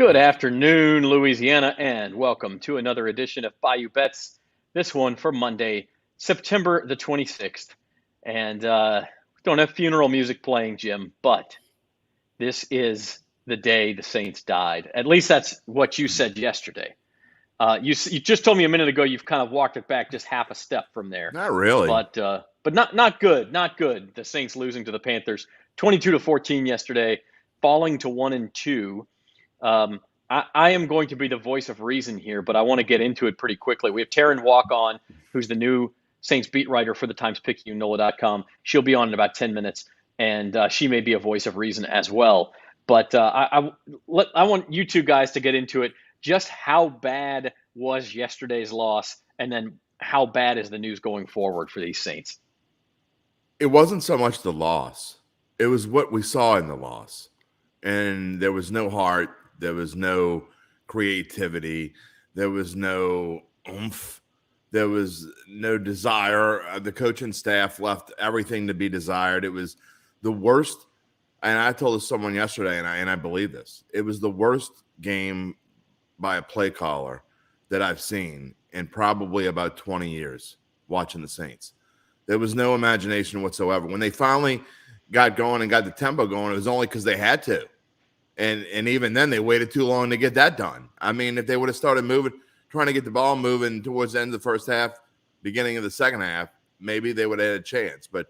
Good afternoon, Louisiana, and welcome to another edition of Bayou Bets. This one for Monday, September the 26th. And we don't have funeral music playing, Jim, but this is the day the Saints died. At least that's what you said yesterday. You just told me a minute ago you've kind of walked it back just half a step from there. Not really. But not good, not good. The Saints losing to the Panthers 22-14 yesterday, falling to 1-2. I am going to be the voice of reason here, but I want to get into it pretty quickly. We have Terrin Waack on, who's the new Saints beat writer for the Times-Picayune NOLA.com. She'll be on in about 10 minutes, and she may be a voice of reason as well. But I want you two guys to get into it. Just how bad was yesterday's loss, and then how bad is the news going forward for these Saints? It wasn't so much the loss. It was what we saw in the loss. And there was no heart. There was no creativity. There was no oomph. There was no desire. The coaching staff left everything to be desired. It was the worst. And I told someone yesterday, and I believe this. It was the worst game by a play caller that I've seen in probably about 20 years watching the Saints. There was no imagination whatsoever. When they finally got going and got the tempo going, it was only because they had to. And even then, they waited too long to get that done. I mean, if they would have started moving, trying to get the ball moving towards the end of the first half, beginning of the second half, maybe they would have had a chance. But,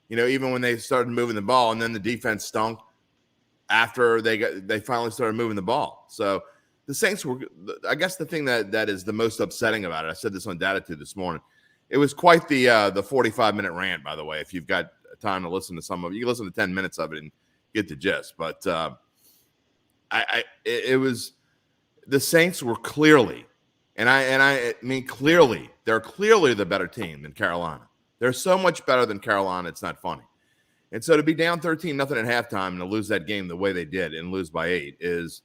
even when they started moving the ball and then the defense stunk after they finally started moving the ball. So the Saints were, I guess the thing that is the most upsetting about it, I said this on Datitude this morning, it was quite the 45-minute rant, by the way. If you've got time to listen to some of it, you can listen to 10 minutes of it and get the gist. But it was the Saints were clearly, and I mean clearly, they're clearly the better team than Carolina. They're so much better than Carolina, it's not funny. And so to be down 13-0 at halftime and to lose that game the way they did and lose by 8 is,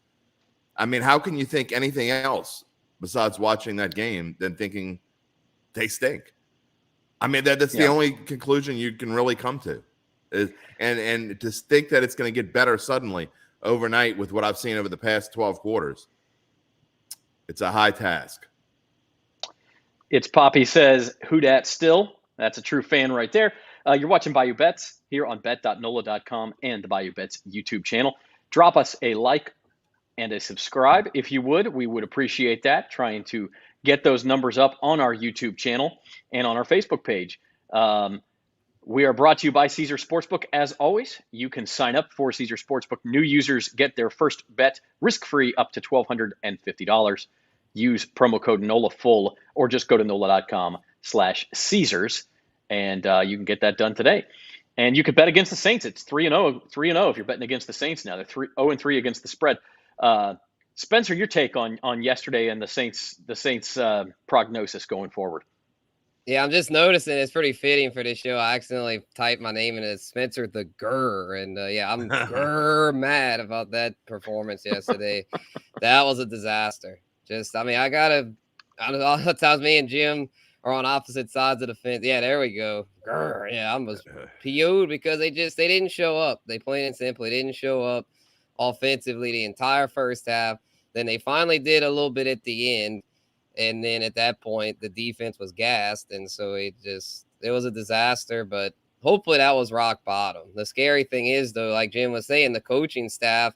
I mean, how can you think anything else besides watching that game than thinking they stink? I mean, that's the only conclusion you can really come to. And to think that it's going to get better suddenly overnight with what I've seen over the past 12 quarters, it's a high task. It's Poppy says, who dat still? That's a true fan right there. You're watching Bayou Bets here on bet.nola.com and the Bayou Bets YouTube channel. Drop us a like and a subscribe if you would. We would appreciate that, trying to get those numbers up on our YouTube channel and on our Facebook page. We are brought to you by Caesar Sportsbook. As always, you can sign up for Caesar Sportsbook. New users get their first bet risk-free up to $1,250. Use promo code NOLAFULL or just go to NOLA.com/Caesars, and you can get that done today. And you could bet against the Saints. It's 3-0 if you're betting against the Saints now. They're 0-3 against the spread. Spencer, your take on yesterday and the Saints prognosis going forward. Yeah, I'm just noticing it's pretty fitting for this show. I accidentally typed my name in as Spencer the Grr, and I'm grr mad about that performance yesterday. That was a disaster. All the times me and Jim are on opposite sides of the fence. Yeah, there we go. Grr. Yeah, I was PO'd because they didn't show up. They plain and simply didn't show up offensively the entire first half. Then they finally did a little bit at the end. And then at that point, the defense was gassed. And so it was a disaster. But hopefully that was rock bottom. The scary thing is, though, like Jim was saying, the coaching staff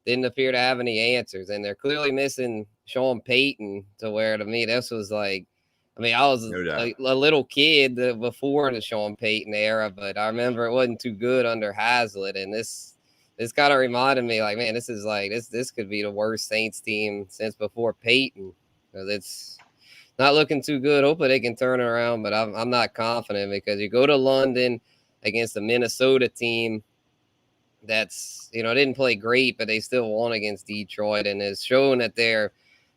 didn't appear to have any answers. And they're clearly missing Sean Payton to where, to me, this was like, I was a little kid before the Sean Payton era, but I remember it wasn't too good under Hazlitt. And this kind of reminded me, like, man, this is like this could be the worst Saints team since before Payton. It's not looking too good. Hopefully they can turn it around, but I'm not confident because you go to London against a Minnesota team that's, didn't play great, but they still won against Detroit and has shown that they're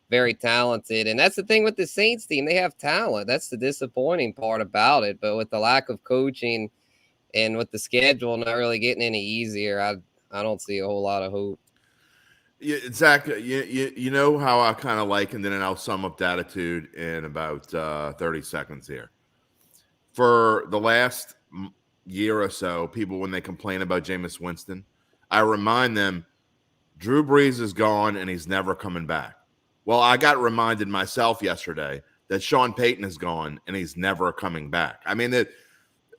very talented. And that's the thing with the Saints team. They have talent. That's the disappointing part about it. But with the lack of coaching and with the schedule not really getting any easier, I don't see a whole lot of hope. Yeah, exactly. You know how I kind of like, and then I'll sum up the attitude in about 30 seconds here. For the last year or so, people, when they complain about Jameis Winston, I remind them Drew Brees is gone and he's never coming back. Well, I got reminded myself yesterday that Sean Payton is gone and he's never coming back. I mean,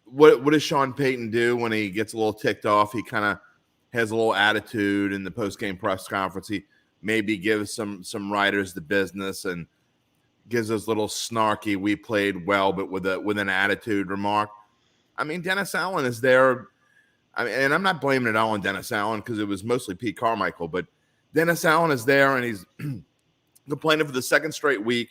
what does Sean Payton do when he gets a little ticked off? He kind of has a little attitude in the post-game press conference. He maybe gives some writers the business and gives those little snarky, we played well, but with an attitude remark. I mean, Dennis Allen is there. I mean, and I'm not blaming it all on Dennis Allen because it was mostly Pete Carmichael, but Dennis Allen is there and he's complaining for the second straight week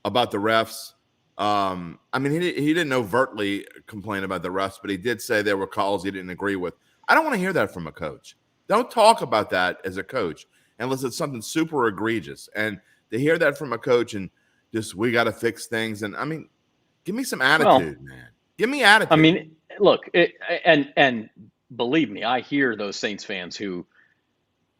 about the refs. I mean, he didn't overtly complain about the refs, but he did say there were calls he didn't agree with. I don't want to hear that from a coach. Don't talk about that as a coach unless it's something super egregious. And to hear that from a coach and just, we got to fix things. And I mean, give me some attitude, man. Give me attitude. I mean, look, and believe me, I hear those Saints fans who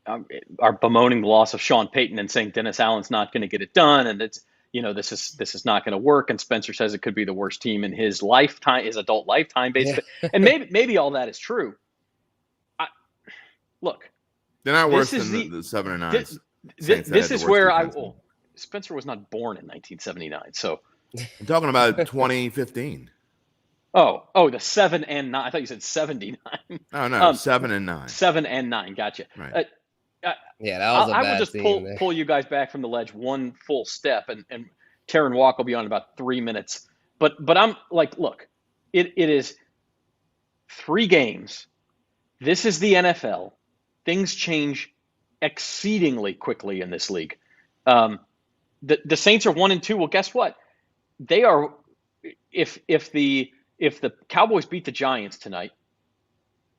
are bemoaning the loss of Sean Payton and saying Dennis Allen's not going to get it done, and it's, this is not going to work. And Spencer says it could be the worst team in his lifetime, his adult lifetime, basically. Yeah. And maybe all that is true. Look, they're not worse than the 7-9. This is where Spencer was not born in 1979, so I'm talking about 2015. Oh, the 7 and 9. I thought you said 79. Oh no, 7 and 9. 7 and 9. Gotcha. Right. Yeah, that was a bad I would just pull you guys back from the ledge one full step, and Terrin Waack will be on in about 3 minutes. But I'm like, look, it is 3 games. This is the NFL. Things change exceedingly quickly in this league. The Saints are 1-2. Well, guess what? They are. If the Cowboys beat the Giants tonight,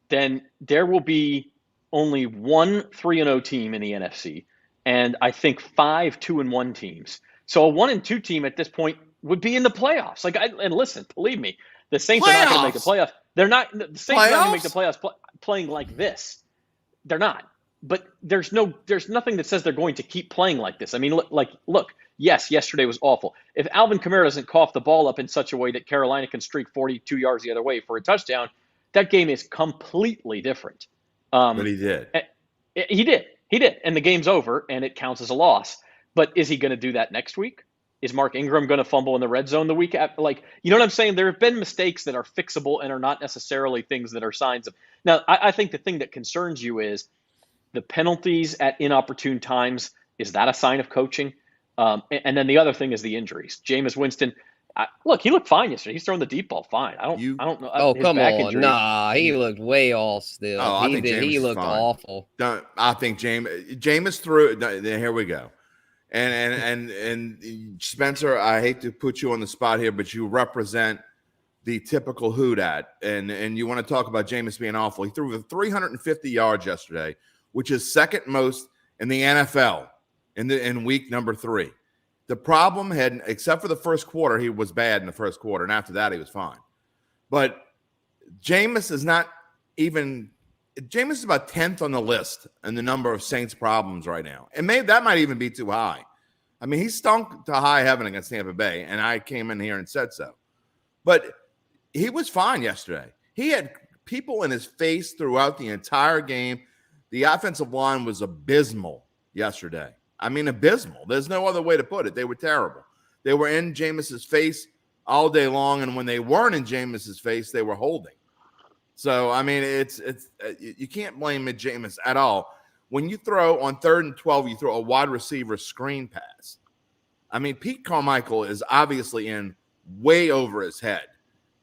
then there will be only one 3-0 team in the NFC, and I think 5 2-1 teams. So a 1-2 team at this point would be in the playoffs. And listen, believe me, the Saints are not going to make the playoffs. They're not. The Saints are not going to make the playoffs playing like this. They're not. But there's nothing that says they're going to keep playing like this. I mean, look. Yes, yesterday was awful. If Alvin Kamara doesn't cough the ball up in such a way that Carolina can streak 42 yards the other way for a touchdown, that game is completely different. But he did. He did. And the game's over, and it counts as a loss. But is he going to do that next week? Is Mark Ingram going to fumble in the red zone the week after? You know what I'm saying? There have been mistakes that are fixable and are not necessarily things that are signs of. Now, I think the thing that concerns you is the penalties at inopportune times. Is that a sign of coaching? And then the other thing is the injuries. Jameis Winston, look, he looked fine yesterday. He's throwing the deep ball fine. I don't know. Oh, come on. Injury. Nah, he looked way off still. Oh, He looked awful. I think Jameis threw it. Here we go. And Spencer, I hate to put you on the spot here, but you represent the typical who dat. And you want to talk about Jameis being awful. He threw for 350 yards yesterday, which is second most in the NFL. In week number 3, the problem except for the first quarter, he was bad in the first quarter, and after that, he was fine. But Jameis is about 10th on the list in the number of Saints problems right now, and that might even be too high. I mean, he stunk to high heaven against Tampa Bay, and I came in here and said so. But he was fine yesterday. He had people in his face throughout the entire game. The offensive line was abysmal yesterday. I mean, abysmal. There's no other way to put it. They were terrible. They were in Jameis's face all day long, and when they weren't in Jameis's face, they were holding. So, I mean, it's you can't blame Jameis at all. When you throw on 3rd and 12, you throw a wide receiver screen pass. I mean, Pete Carmichael is obviously in way over his head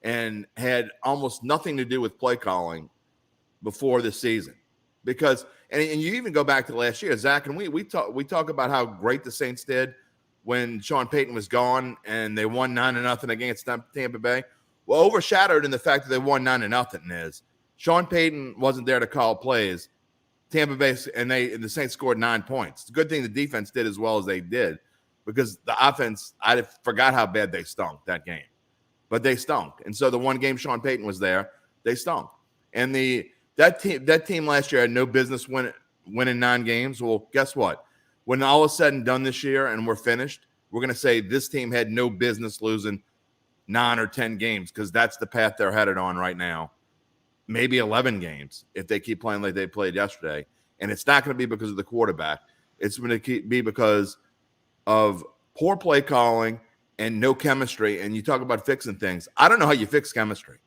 and had almost nothing to do with play calling before the season. Because and you even go back to last year, Zach, and we talk about how great the Saints did when Sean Payton was gone and they won 9-0 against Tampa Bay. Well, overshadowed in the fact that they won 9-0 is Sean Payton wasn't there to call plays. Tampa Bay and the Saints scored 9 points. It's a good thing the defense did as well as they did because the offense, I forgot how bad they stunk that game, but they stunk. And so the one game Sean Payton was there, they stunk. And that team last year had no business winning 9 games. Well, guess what? When all is said and done this year and we're finished, we're going to say this team had no business losing 9 or 10 games because that's the path they're headed on right now. Maybe 11 games if they keep playing like they played yesterday. And it's not going to be because of the quarterback. It's going to be because of poor play calling and no chemistry. And you talk about fixing things. I don't know how you fix chemistry.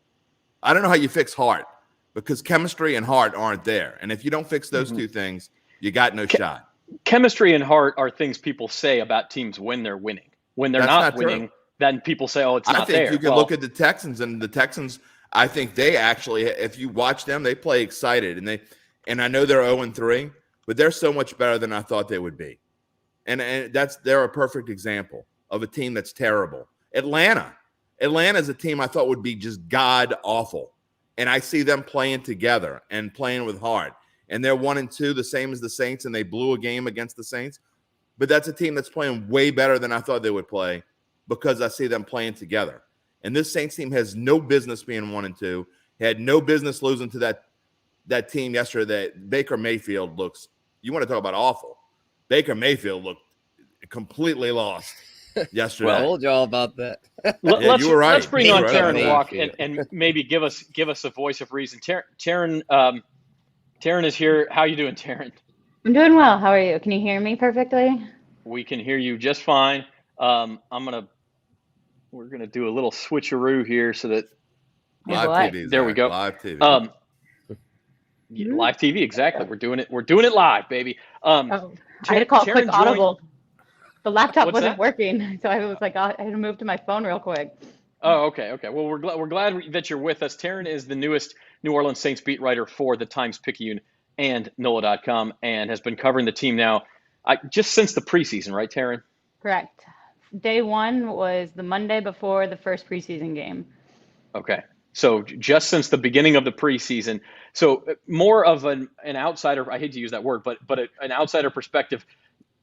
I don't know how you fix heart, because chemistry and heart aren't there. And if you don't fix those two things, you got no shot. Chemistry and heart are things people say about teams when they're winning. When they're not winning, then people say, oh, it's not there. I think you can look at the Texans, and the Texans, I think they actually, if you watch them, they play excited. And I know they're 0-3, but they're so much better than I thought they would be. And they're a perfect example of a team that's terrible. Atlanta is a team I thought would be just god awful. And I see them playing together and playing with heart. And they're 1-2, the same as the Saints, and they blew a game against the Saints. But that's a team that's playing way better than I thought they would play, because I see them playing together. And this Saints team has no business being 1-2. Had no business losing to that team yesterday. Baker Mayfield looks, you want to talk about awful. Baker Mayfield looked completely lost yesterday. Well, I told y'all about that. You were right. Let's bring on Terrin Waack and maybe give us a voice of reason. Terrin is here. How you doing, Terrin? I'm doing well. How are you? Can you hear me perfectly? We can hear you just fine. We're gonna do a little switcheroo here so that live TV. There we go. Live TV. Live TV, exactly. We're doing it live, baby. I had to call quick audible. The laptop wasn't working, so I was like, I had to move to my phone real quick. Oh, okay. Well, we're glad that you're with us. Terrin is the newest New Orleans Saints beat writer for the Times-Picayune and NOLA.com, and has been covering the team now just since the preseason, right, Terrin? Correct. Day one was the Monday before the first preseason game. Okay. So just since the beginning of the preseason. So more of an outsider, I hate to use that word, but an outsider perspective,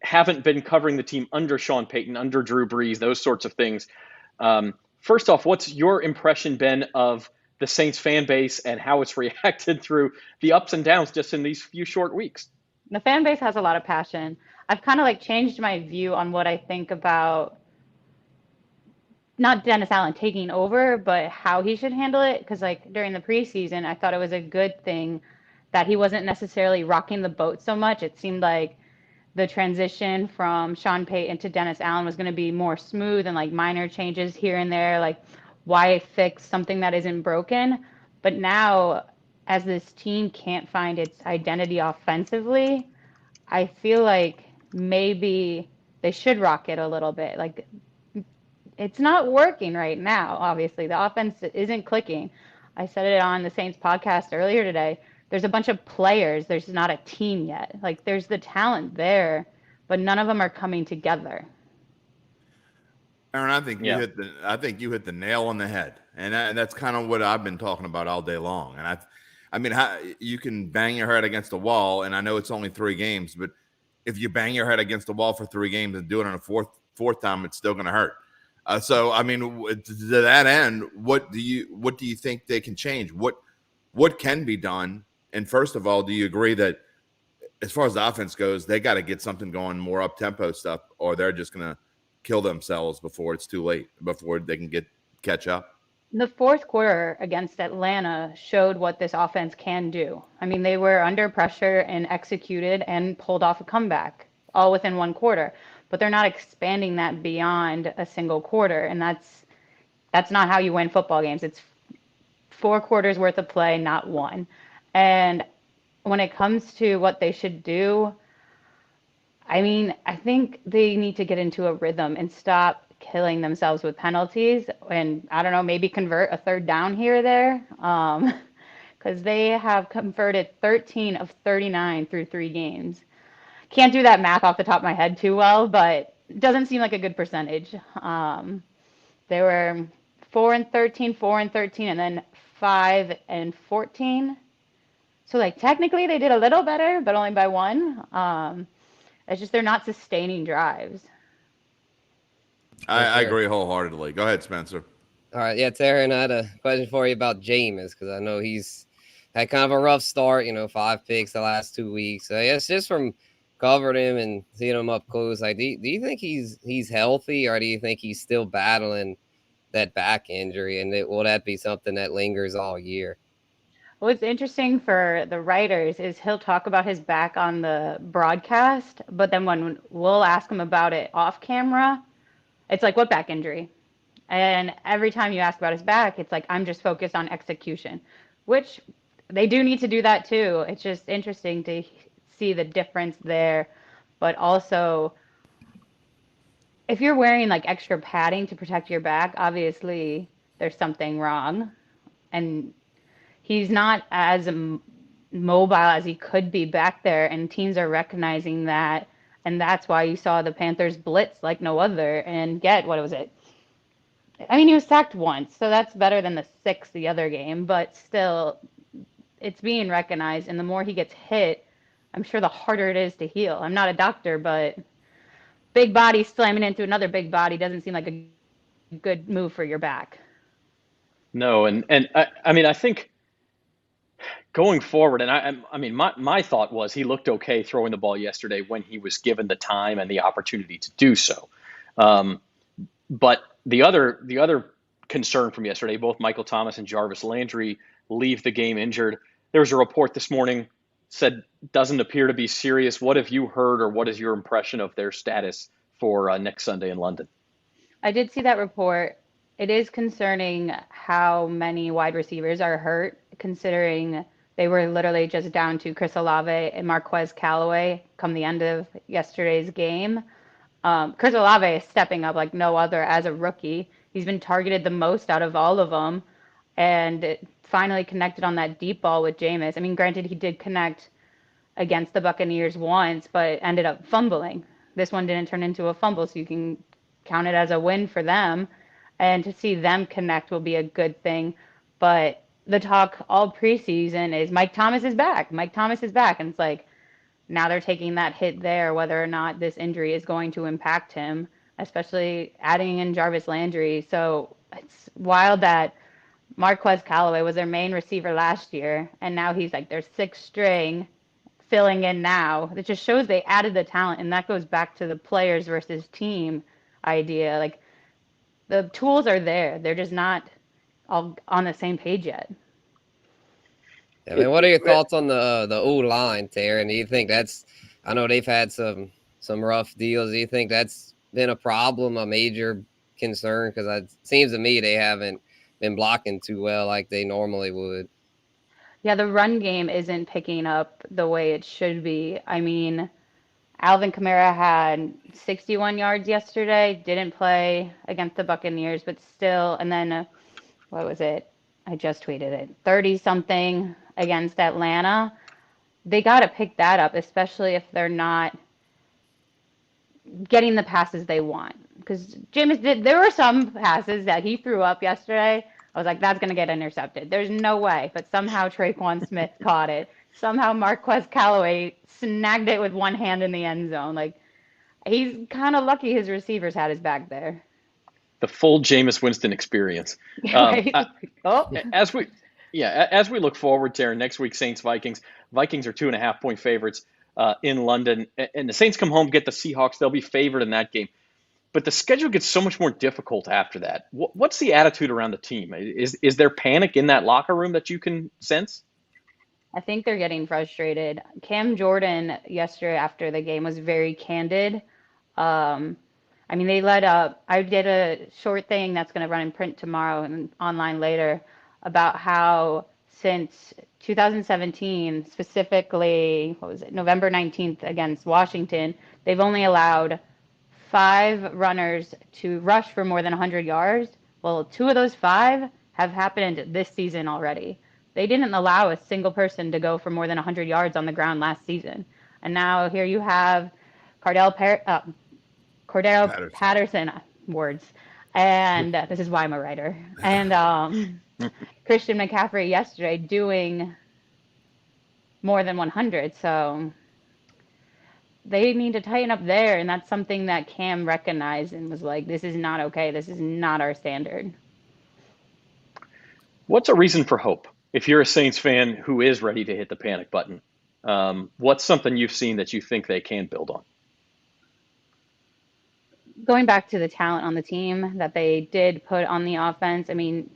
haven't been covering the team under Sean Payton, under Drew Brees, those sorts of things. First off, what's your impression been of the Saints fan base and how it's reacted through the ups and downs just in these few short weeks? The fan base has a lot of passion. I've kind of changed my view on what I think about not Dennis Allen taking over, but how he should handle it. Because during the preseason, I thought it was a good thing that he wasn't necessarily rocking the boat so much. It seemed like the transition from Sean Payton to Dennis Allen was going to be more smooth and minor changes here and there, why fix something that isn't broken. But now, as this team can't find its identity offensively, I feel like maybe they should rock it a little bit. It's not working right now, obviously. The offense isn't clicking. I said it on the Saints podcast earlier today. There's a bunch of players. There's not a team yet. There's the talent there, but none of them are coming together. Aaron, I think you hit the nail on the head. And that's kind of what I've been talking about all day long. And I mean, you can bang your head against the wall, and I know it's only 3 games, but if you bang your head against the wall for 3 games and do it on a fourth time, it's still going to hurt. So, I mean, to that end, what do you think they can change? What can be done? And first of all, do you agree that as far as the offense goes, they got to get something going, more up-tempo stuff, or they're just going to kill themselves before it's too late, before they can catch up? The fourth quarter against Atlanta showed what this offense can do. I mean, they were under pressure and executed and pulled off a comeback all within 1 quarter. But they're not expanding that beyond a single quarter. And that's not how you win football games. It's 4 quarters worth of play, not 1. And when it comes to what they should do, I mean, I think they need to get into a rhythm and stop killing themselves with penalties. And I don't know, maybe convert a 3rd down here or there. Because they have converted 13 of 39 through 3 games. Can't do that math off the top of my head too well, but it doesn't seem like a good percentage. They were 4-13, 4-13, and then 5-14. So technically they did a little better, but only by 1. It's just they're not sustaining drives. I agree wholeheartedly. Go ahead, Spencer. All right, yeah, Terrin, I had a question for you about Jameis, because I know he's had kind of a rough start. 5 picks the last 2 weeks. It's just from covering him and seeing him up close. Do you think he's healthy, or do you think he's still battling that back injury? And will that be something that lingers all year? What's interesting for the writers is he'll talk about his back on the broadcast, but then when we'll ask him about it off camera, it's like, what back injury? And every time you ask about his back, it's like, I'm just focused on execution, which they do need to do that too. It's just interesting to see the difference there. But also, if you're wearing like extra padding to protect your back, obviously there's something wrong. And he's not as mobile as he could be back there, and teams are recognizing that. And that's why you saw the Panthers blitz like no other and get, what was it? I mean, he was sacked once, so that's better than the 6 the other game, but still, it's being recognized. And the more he gets hit, I'm sure the harder it is to heal. I'm not a doctor, but big body slamming into another big body doesn't seem like a good move for your back. No, and I mean, I think going forward, and I mean, my thought was he looked okay throwing the ball yesterday when he was given the time and the opportunity to do so. But the other concern from yesterday, both Michael Thomas and Jarvis Landry leave the game injured. There was a report this morning said doesn't appear to be serious. What have you heard, or what is your impression of their status for next Sunday in London? I did see that report. It is concerning how many wide receivers are hurt, considering they were literally just down to Chris Olave and Marquez Callaway come the end of yesterday's game. Chris Olave is stepping up like no other as a rookie. He's been targeted the most out of all of them, and it finally connected on that deep ball with Jameis. I mean, granted, he did connect against the Buccaneers once, but ended up fumbling. This one didn't turn into a fumble, so you can count it as a win for them. And to see them connect will be a good thing. But the talk all preseason is Mike Thomas is back. Mike Thomas is back. And it's like, now they're taking that hit there, whether or not this injury is going to impact him, especially adding in Jarvis Landry. So it's wild that Marquez Callaway was their main receiver last year, and now he's like their 6th string filling in now. It just shows they added the talent, and that goes back to the players versus team idea. Like, the tools are there. They're just not all on the same page yet. I mean, what are your thoughts on the O line, Terrin? Do you think that's? I know they've had some rough deals. Do you think that's been a problem, a major concern? Because it seems to me they haven't been blocking too well like they normally would. Yeah, the run game isn't picking up the way it should be. I mean, Alvin Kamara had 61 yards yesterday, didn't play against the Buccaneers, but still, and then what was it? I just tweeted it. 30 something against Atlanta. They got to pick that up, especially if they're not getting the passes they want. Because Jameis did, there were some passes that he threw up yesterday. I was like, that's going to get intercepted. There's no way. But somehow Traquan Smith caught it. Somehow Marquez Callaway snagged it with one hand in the end zone. Like, he's kind of lucky his receivers had his back there. The full Jameis Winston experience. Right? As we look forward to next week, Saints Vikings. Vikings are 2.5-point favorites in London, and the Saints come home, get the Seahawks. They'll be favored in that game. But the schedule gets so much more difficult after that. What's the attitude around the team? Is there panic in that locker room that you can sense? I think they're getting frustrated. Cam Jordan yesterday after the game was very candid. I mean, they led up. I did a short thing that's going to run in print tomorrow and online later about how since 2017, specifically, what was it, November 19th against Washington, they've only allowed 5 runners to rush for more than 100 yards. Well, 2 of those 5 have happened this season already. They didn't allow a single person to go for more than 100 yards on the ground last season. And now here you have Cordell Patterson, words. And this is why I'm a writer. And Christian McCaffrey yesterday doing more than 100. So they need to tighten up there. And that's something that Cam recognized and was like, this is not okay. This is not our standard. What's a reason for hope? If you're a Saints fan who is ready to hit the panic button, what's something you've seen that you think they can build on? Going back to the talent on the team that they did put on the offense, I mean,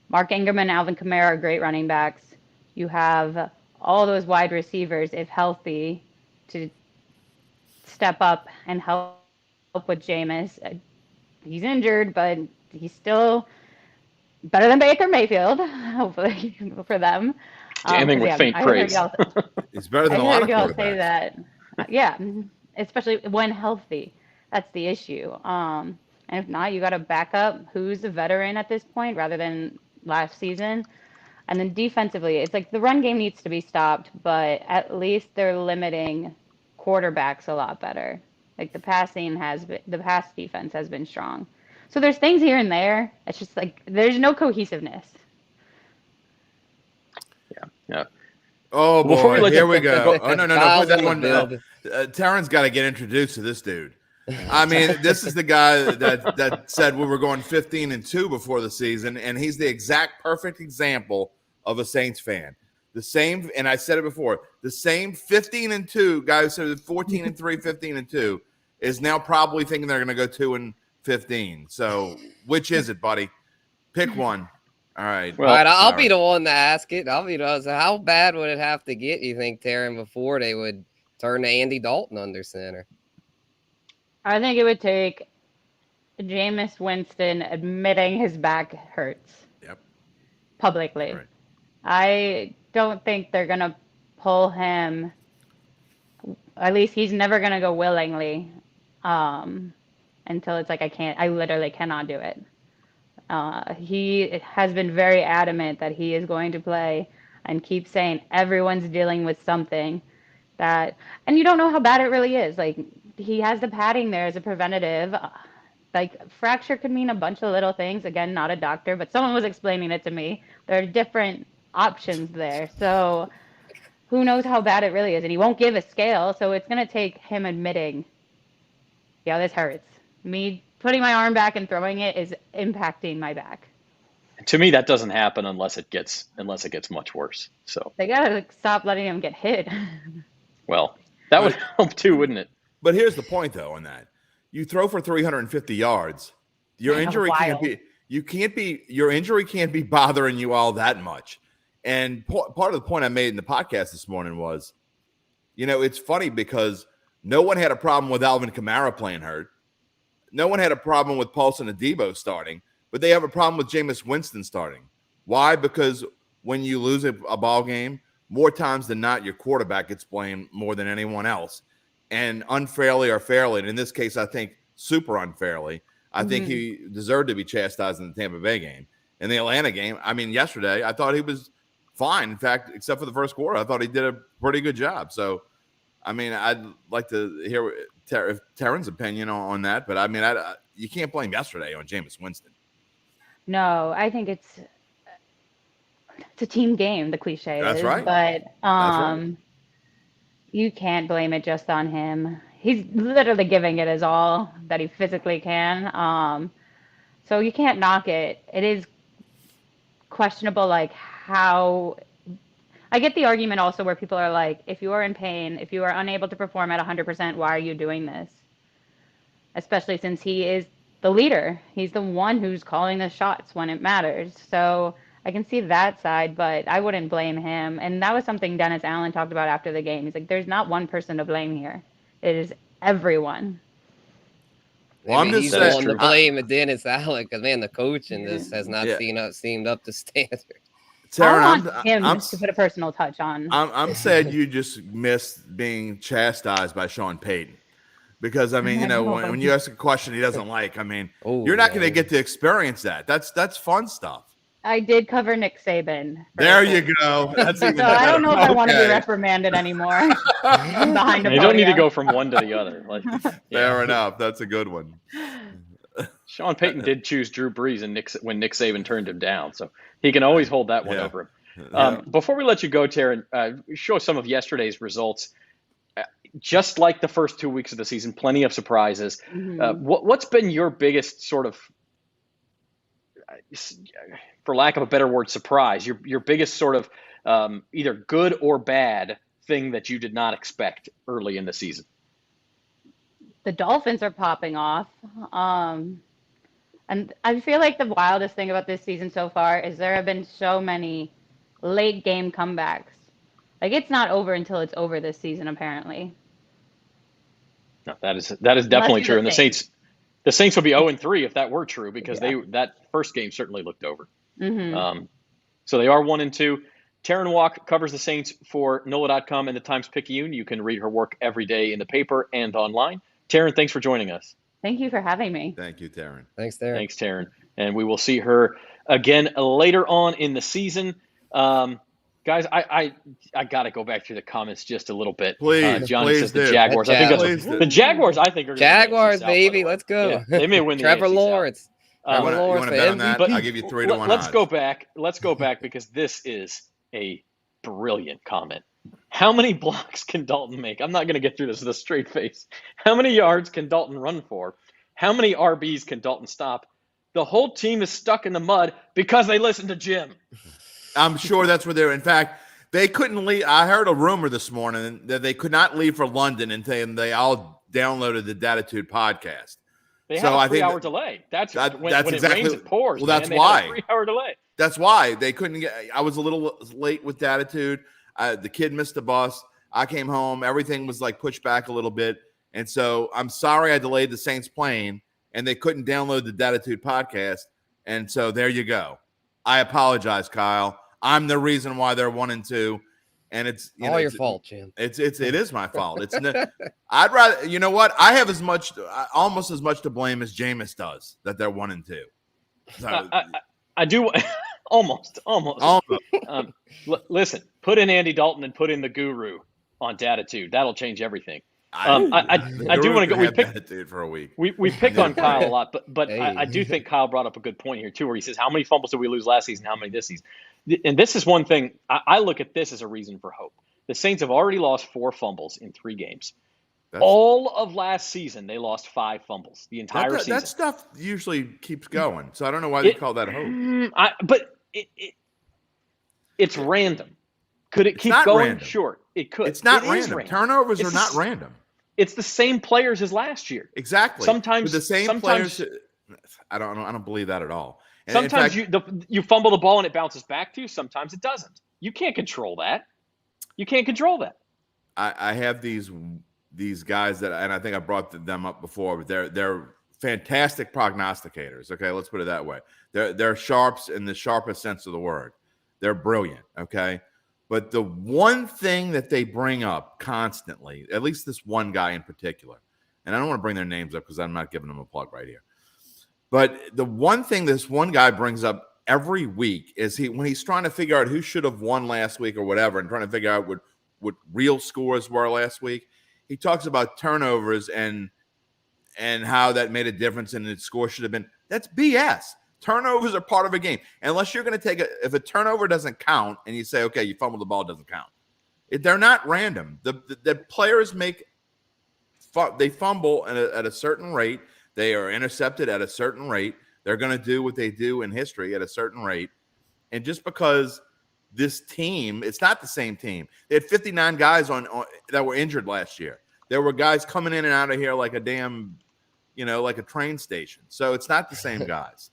Mark Ingram and Alvin Kamara are great running backs. You have all those wide receivers, if healthy, to step up and help with Jameis. He's injured, but he's still better than Baker Mayfield, hopefully for them. Damning 'Cause, with yeah, faint I heard praise. y'all, He's better I than a lot heard of y'all say quarterbacks. that. Yeah, especially when healthy. That's the issue. And if not, you got to back up who's a veteran at this point rather than last season. And then defensively, it's like the run game needs to be stopped, but at least they're limiting quarterbacks a lot better. Like the pass defense has been strong. So there's things here and there. It's just like there's no cohesiveness. Yeah. Oh Well, before we boy, let here you, we go. Oh no, Kyle's put that in the one. building. Terrin's got to get introduced to this dude. I mean, this is the guy that said we were going 15-2 before the season, and he's the exact perfect example of a Saints fan. The same, and I said it before, the same 15-2 guy who said 14-3, 15-2 is now probably thinking they're going to go 2-15. So, which is it, buddy? Pick one. All right. Well, All right, I'll sorry. be the one to ask it. I'll be the one. So how bad would it have to get, you think, Terrin, before they would turn to Andy Dalton under center? I think it would take Jameis Winston admitting his back hurts Yep. publicly. Right. I don't think they're going to pull him. At least he's never going to go willingly until it's like, I literally cannot do it. He has been very adamant that he is going to play and keeps saying everyone's dealing with something and you don't know how bad it really is. Like he has the padding there as a preventative. Like fracture could mean a bunch of little things. Again, not a doctor, but someone was explaining it to me. There are different options there. So who knows how bad it really is? And he won't give a scale. So it's going to take him admitting, yeah, this hurts. Me putting my arm back and throwing it is impacting my back. to me, that doesn't happen unless it gets much worse. So, They got to stop letting him get hit. well, that would help too, wouldn't it? But here's the point, though, on that. You throw for 350 yards. Your injury your injury can't be bothering you all that much. And part of the point I made in the podcast this morning was, it's funny because no one had a problem with Alvin Kamara playing hurt. No one had a problem with Paulson Adebo starting, but they have a problem with Jameis Winston starting. Why? Because when you lose a ball game, more times than not, your quarterback gets blamed more than anyone else. And unfairly or fairly, and in this case, I think super unfairly, I think he deserved to be chastised in the Tampa Bay game. In the Atlanta game, I mean, yesterday, I thought he was fine. In fact, except for the first quarter, I thought he did a pretty good job. So, I mean, I'd like to hear Terrin's opinion on that. But, I mean, you can't blame yesterday on Jameis Winston. No, I think it's a team game, the cliche That's is. right. But That's right. You can't blame it just on him. He's literally giving it his all that he physically can. So you can't knock it. It is questionable, like how. I get the argument also where people are like, if you are in pain, if you are unable to perform at 100%, why are you doing this? Especially since he is the leader. He's the one who's calling the shots when it matters. So I can see that side, but I wouldn't blame him. And that was something Dennis Allen talked about after the game. He's like, there's not one person to blame here. It is everyone. Well, I'm just he's saying, the one to blame Dennis Allen because, man, the coaching just has not seemed up to standard. Terrin, I want him to put a personal touch on. I'm sad you just missed being chastised by Sean Payton. Because, I mean, when you ask a question he doesn't like, I mean, you're not going to get to experience that. That's fun stuff. I did cover Nick Saban. There you go. That's even so I don't know if I want to be reprimanded anymore. Behind you don't need to go from one to the other. Fair enough. That's a good one. Sean Payton did choose Drew Brees when Nick Saban turned him down, so he can always hold that one over him. Before we let you go, Terrin, show some of yesterday's results. Just like the first 2 weeks of the season, plenty of surprises. What's been your biggest sort of, for lack of a better word, surprise? Your biggest sort of either good or bad thing that you did not expect early in the season? The Dolphins are popping off. And I feel like the wildest thing about this season so far is there have been so many late game comebacks. Like, it's not over until it's over this season, apparently. No, that is Unless definitely you're true. And the Saints. The Saints would be 0-3 if that were true, because Yeah. that first game certainly looked over. Mm-hmm. So they are 1-2. Terrin Waack covers the Saints for NOLA.com and the Times-Picayune. You can read her work every day in the paper and online. Terrin, thanks for joining us. Thank you for having me. Thank you, Terrin. Thanks, Terrin. Thanks, Terrin. And we will see her again later on in the season. Guys, I got to go back through the comments just a little bit. Please, Johnny please says the do. Jaguars. That I think Please that's do. the Jaguars. I think are gonna win the Jaguars, AFC South, by the baby. way. Let's go. Yeah, they may win the Trevor AFC South. Lawrence. You Trevor want Lawrence to for bet on that? MVP. I'll give you 3-1 Let's odds. go back. Let's go back, because this is a brilliant comment. How many blocks can Dalton make? I'm not going to get through this with a straight face. How many yards can Dalton run for? How many RBs can Dalton stop? The whole team is stuck in the mud because they listen to Jim. I'm sure that's where they're. In fact, they couldn't leave. I heard a rumor this morning that they could not leave for London until they all downloaded the Datitude podcast. They So have I a think 3-hour delay. That's when that's it exactly- rains, it pours. well, man. that's They why. have a 3-hour delay. That's why they couldn't get. I was a little late with Datitude. The kid missed the bus. I came home. Everything was like pushed back a little bit. And so I'm sorry I delayed the Saints plane and they couldn't download the Datitude podcast. And so there you go. I apologize, Kyle. I'm the reason why they're 1-2. And it's All your fault, Jim. It is my fault. I'd rather, you know what? I have almost as much to blame as Jameis does that they're 1-2. So, I do almost. Listen, put in Andy Dalton and put in the Guru on Datitude. That'll change everything. I do want to go. We pick Datitude for a week. We pick on Kyle a lot, but Hey. I do think Kyle brought up a good point here too, where he says, how many fumbles did we lose last season? How many this season? And this is one thing I look at this as a reason for hope. The Saints have already lost 4 fumbles in 3 games. All of last season, they lost 5 fumbles the entire season. That stuff usually keeps going, so I don't know why they call that hope. But it's random. Could it keep going? Random. Sure, it could. It's not It is random. Turnovers are not random. It's the same players as last year. Exactly. Sometimes with the same players. I don't believe that at all. And sometimes in fact, you fumble the ball and it bounces back to you. Sometimes it doesn't. You can't control that. You can't control that. I have these guys that, and I think I brought them up before, but they're fantastic prognosticators. Okay, let's put it that way. They're sharps in the sharpest sense of the word. They're brilliant. Okay. But the one thing that they bring up constantly, at least this one guy in particular, and I don't want to bring their names up because I'm not giving them a plug right here. But the one thing this one guy brings up every week is when he's trying to figure out who should have won last week or whatever, and trying to figure out what real scores were last week, he talks about turnovers and how that made a difference and the score should have been. That's BS. Turnovers are part of a game. Unless you're going to take if a turnover doesn't count and you say, okay, you fumbled the ball, it doesn't count. They're not random. The players they fumble at a certain rate. They are intercepted at a certain rate. They're going to do what they do in history at a certain rate. And just because this team, it's not the same team. They had 59 guys on that were injured last year. There were guys coming in and out of here like a damn, like a train station. So it's not the same guys.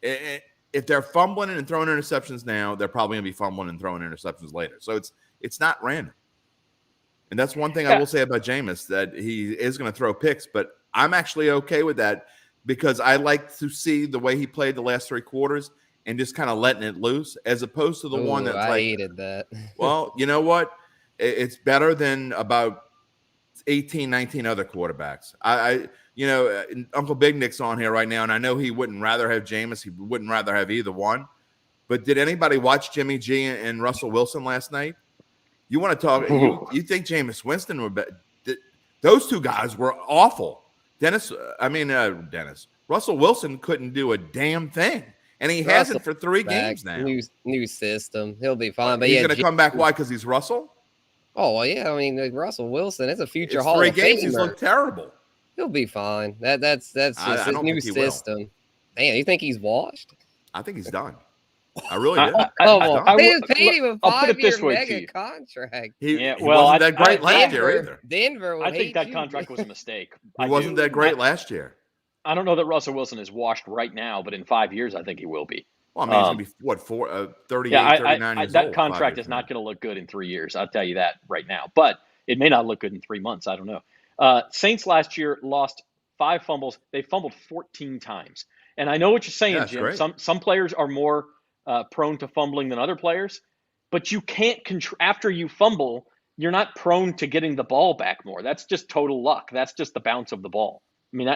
If they're fumbling and throwing interceptions now, they're probably going to be fumbling and throwing interceptions later. So it's not random. And that's one thing I will say about Jameis, that he is going to throw picks, but I'm actually okay with that because I like to see the way he played the last 3 quarters and just kind of letting it loose, as opposed to the one that's I hated that. Well, you know what? It's better than about 18, 19 other quarterbacks. Uncle Big Nick's on here right now, and I know he wouldn't rather have Jameis. He wouldn't rather have either one. But did anybody watch Jimmy G and Russell Wilson last night? You want to talk? You think Jameis Winston would? Those 2 guys were awful. Dennis. Russell Wilson couldn't do a damn thing, and he hasn't for 3 games now. New system. He'll be fine. But he's going to come back. Why? Because he's Russell. Oh well, yeah. I mean, Russell Wilson. It's a future It's Hall 3 of games. Famer. He's looked terrible. He'll be fine. That's just I his don't new think he will. system. Damn, you think he's washed? I think he's done. I really do. They just paid him a I'll put it this 5-year way to mega you. contract. He wasn't that great last year either. Denver would I think hate that you. contract was a mistake. He wasn't that great last year. I don't know that Russell Wilson is washed right now, but in 5 years, I think he will be. Well, I mean, he's going to be, what, 38, Yeah, 39 years that old. contract is not going to look good in 3 years. I'll tell you that right now. But it may not look good in 3 months. I don't know. Saints last year lost 5 fumbles. They fumbled 14 times. And I know what you're saying, Jim. Great. Some players are more prone to fumbling than other players. But you can't after you fumble, you're not prone to getting the ball back more. That's just total luck. That's just the bounce of the ball. I mean,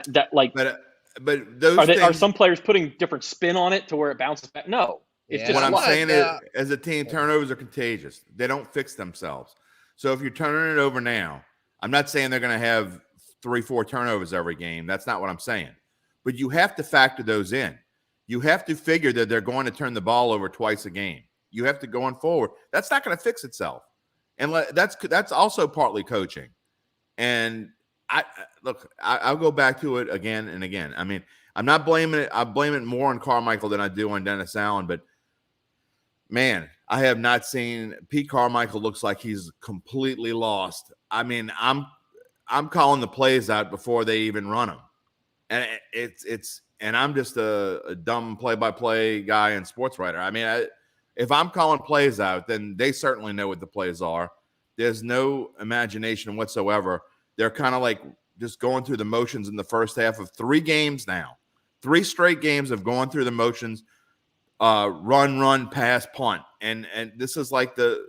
But those are some players putting different spin on it to where it bounces back? No. It's just what I'm luck. saying is, as a team, turnovers are contagious. They don't fix themselves. So if you're turning it over now, I'm not saying they're going to have 3-4 turnovers every game. That's not what I'm saying. But you have to factor those in. You have to figure that they're going to turn the ball over twice a game. You have to go on forward. That's not going to fix itself. And that's also partly coaching. And I'll go back to it again and again. I mean, I'm not blaming it. I blame it more on Carmichael than I do on Dennis Allen. But man, I have not seen Pete Carmichael looks like he's completely lost. I mean, I'm calling the plays out before they even run them, and and I'm just a dumb play-by-play guy and sports writer. I mean, if I'm calling plays out, then they certainly know what the plays are. There's no imagination whatsoever. They're kind of like just going through the motions in the first half of 3 games now. 3 straight games of going through the motions, run, pass, punt. And this is like the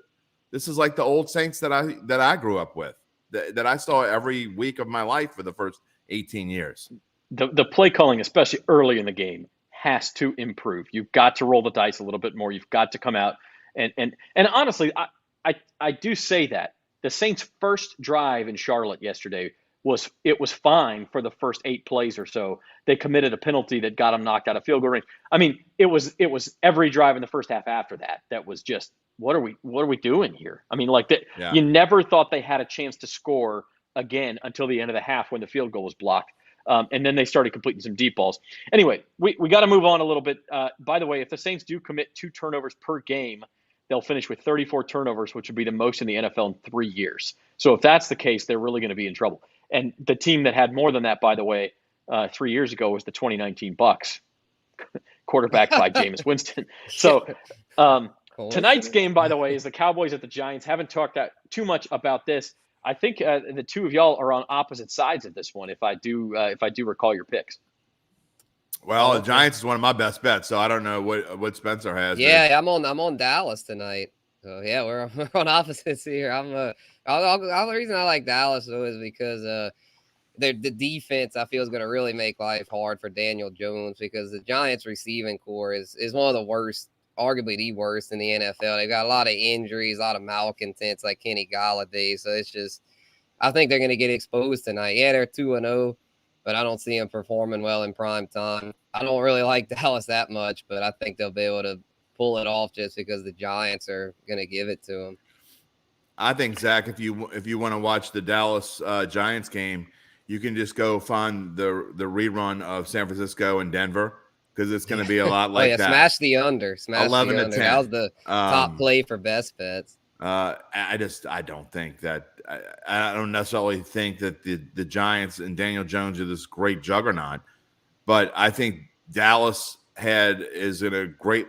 old Saints that I grew up with, that I saw every week of my life for the first 18 years. The play calling, especially early in the game, has to improve. You've got to roll the dice a little bit more. You've got to come out and honestly, I do say that the Saints' first drive in Charlotte yesterday was fine for the first 8 plays or so. They committed a penalty that got them knocked out of field goal range. I mean, it was every drive in the first half after that was just what are we doing here? I mean, like that. Yeah. You never thought they had a chance to score again until the end of the half when the field goal was blocked. And then they started completing some deep balls. Anyway, we got to move on a little bit. By the way, if the Saints do commit 2 turnovers per game, they'll finish with 34 turnovers, which would be the most in the NFL in 3 years. So if that's the case, they're really going to be in trouble. And the team that had more than that, by the way, 3 years ago was the 2019 Bucs, quarterbacked by Jameis Winston. So tonight's game, by the way, is the Cowboys at the Giants. Haven't talked too much about this. I think the two of y'all are on opposite sides of this one. If I do recall your picks. Well, the Giants is one of my best bets, so I don't know what Spencer has. Yeah, I'm on Dallas tonight. So yeah, we're on opposites here. The reason I like Dallas though is because the defense I feel is going to really make life hard for Daniel Jones, because the Giants receiving core is one of the worst, arguably the worst in the NFL. They've got a lot of injuries, a lot of malcontents like Kenny Golladay. So it's just, I think they're going to get exposed tonight. Yeah, they're 2-0, but I don't see them performing well in prime time. I don't really like Dallas that much, but I think they'll be able to pull it off just because the Giants are going to give it to them. I think, Zach, if you want to watch the Dallas Giants game, you can just go find the rerun of San Francisco and Denver, because it's going to be a lot like that. Smash the under. 11 to 10. That was the top play for best bets. I don't think that. I don't necessarily think that the Giants and Daniel Jones are this great juggernaut, but I think Dallas is in a great.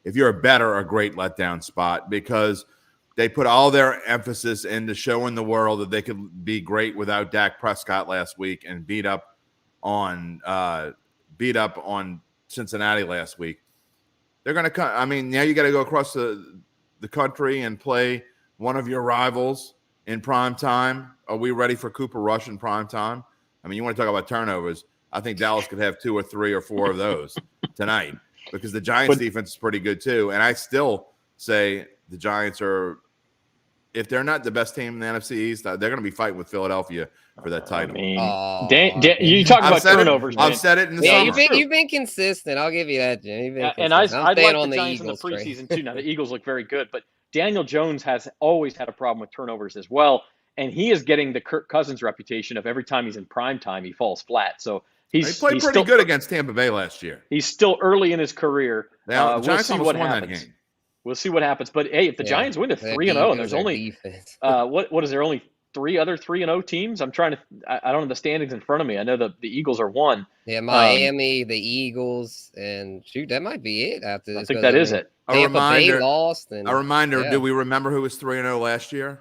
If you're a bettor, a great letdown spot, because they put all their emphasis into showing the world that they could be great without Dak Prescott last week and beat up on Cincinnati last week. They're going to come. I mean, now you got to go across the country and play one of your rivals in prime time. Are we ready for Cooper Rush in prime time? I mean, you want to talk about turnovers. I think Dallas could have 2 or 3 or 4 of those tonight, because the Giants defense is pretty good too. And I still say the Giants are, if they're not the best team in the NFC East, they're going to be fighting with Philadelphia for that title. I mean, you talk about turnovers. I've said it in the summer. You've been consistent. I'll give you that, Jim. And I like the Giants in the preseason too. Now the Eagles look very good, but Daniel Jones has always had a problem with turnovers as well, and he is getting the Kirk Cousins reputation of every time he's in prime time he falls flat. So he played pretty good against Tampa Bay last year. He's still early in his career. Now, the Giants almost won that game. We'll see what happens. But hey, if the Giants win, they're 3-0, and there's only what is there? Only three other 3-0 teams. I don't have the standings in front of me. I know the Eagles are one. Yeah, Miami, the Eagles, and shoot, that might be it after this. I think that is it. Tampa Bay lost. And, a reminder, do we remember who was 3-0 last year?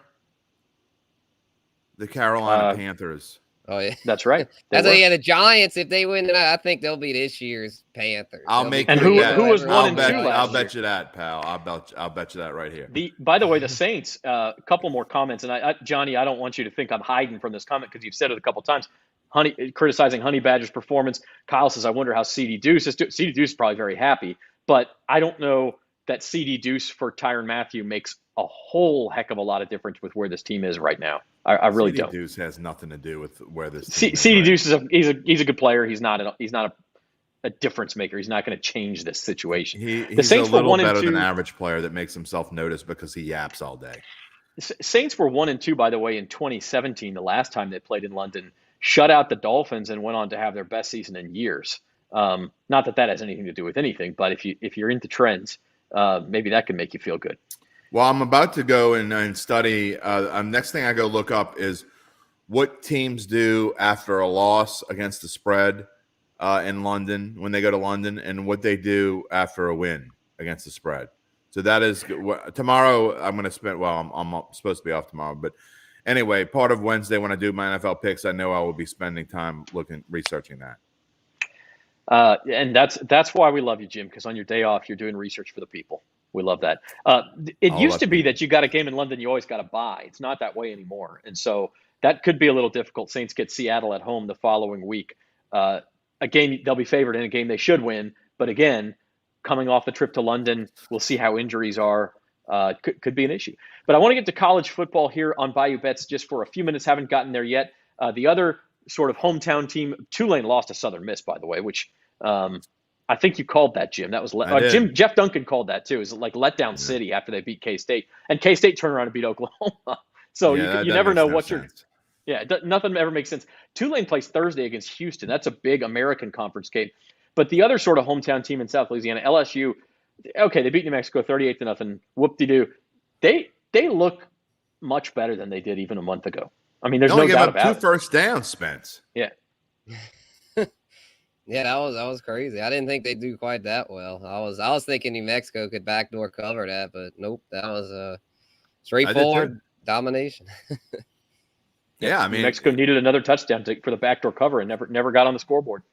The Carolina Panthers. Oh, yeah. That's right. The Giants, if they win tonight, I think they'll be this year's Panthers. I'll make and who was 1-2 last year? I'll bet you that, pal. I'll bet you that right here. By the way, the Saints, a couple more comments. And Johnny, I don't want you to think I'm hiding from this comment because you've said it a couple times. Criticizing Honey Badger's performance. Kyle says, I wonder how CD Deuce is doing. CD Deuce is probably very happy, but I don't know that CD Deuce for Tyrann Mathieu makes a whole heck of a lot of difference with where this team is right now. I really don't. CD Deuce has nothing to do with where this team is. CD Deuce he's a good player. He's not a difference maker. He's not going to change this situation. He's a little better than average player that makes himself noticed because he yaps all day. Saints were 1-2, by the way, in 2017, the last time they played in London. Shut out the Dolphins and went on to have their best season in years. Not that has anything to do with anything, but if you're into trends, maybe that can make you feel good. Well, I'm about to go and study. Next thing I go look up is what teams do after a loss against the spread in London when they go to London, and what they do after a win against the spread. So that is tomorrow. I'm going to spend. Well, I'm supposed to be off tomorrow, but anyway, part of Wednesday when I do my NFL picks, I know I will be spending time researching that. And that's why we love you, Jim, because on your day off, you're doing research for the people. We love that. It used to be that you got a game in London, you always got to buy. It's not that way anymore. And so that could be a little difficult. Saints get Seattle at home the following week. Again, they'll be favored in a game they should win. But again, coming off the trip to London, we'll see how injuries are. Could be an issue. But I want to get to college football here on Bayou Bets just for a few minutes. Haven't gotten there yet. The other sort of hometown team, Tulane lost to Southern Miss, by the way, which I think you called that, Jim. That was Jeff Duncan called that too. It was like letdown city after they beat K-State, and K-State turned around and beat Oklahoma. So you never know what you're. Yeah, nothing ever makes sense. Tulane plays Thursday against Houston. That's a big American Conference game. But the other sort of hometown team in South Louisiana, LSU, okay, they beat New Mexico 38-0. Whoop-de-doo. They look much better than they did even a month ago. I mean, there's no doubt about it. 2 first downs, Spence. Yeah. Yeah, that was crazy. I didn't think they'd do quite that well. I was thinking New Mexico could backdoor cover that, but nope, that was a straightforward domination. Yeah, I mean, New Mexico needed another touchdown for the backdoor cover and never got on the scoreboard.